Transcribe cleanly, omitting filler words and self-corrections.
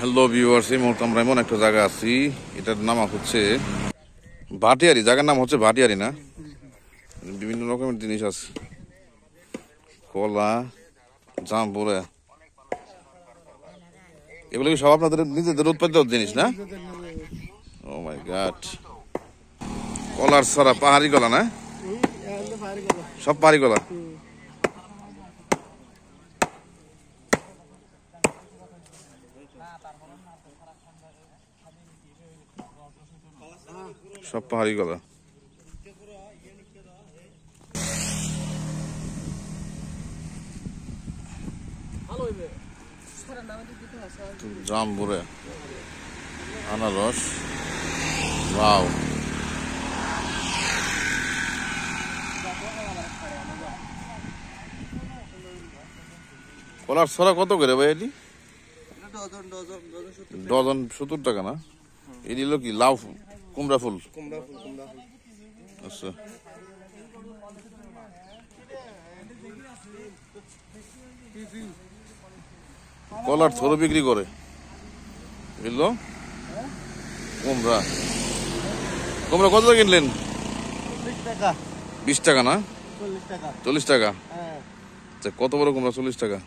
Hello viewers, এই মুহূর্তে আমরা এমন একটা জায়গা আছি, এটার নাম হচ্ছে ভাটিয়ারি। জায়গার নাম হচ্ছে ভাটিয়ারি না, বিভিন্ন রকমের জিনিস আছে, কলা, জামপুরা, এগুলো কি সব আপনাদের নিজেদের উৎপাদিত জিনিস না? ও মাই গড, কলার ছড়া, পাহাড়ি কলা না? সব পাহাড়ি কলা। সব পাহাড়ি কলা। জামপুরা, আনারস, ওয়াও। কলার ছড়া কত করে ভাই? এটি ডজন 70 টাকা না? এটি হলো কি লাউ, কুমড়া ফুল? আচ্ছা, কলার থরো বিক্রি করে, বুঝলো? কুমড়া, কুমড়া কত কিনলেন? 20 টাকা না? 40 টাকা। কত বড় কুমড়া? 40 টাকা।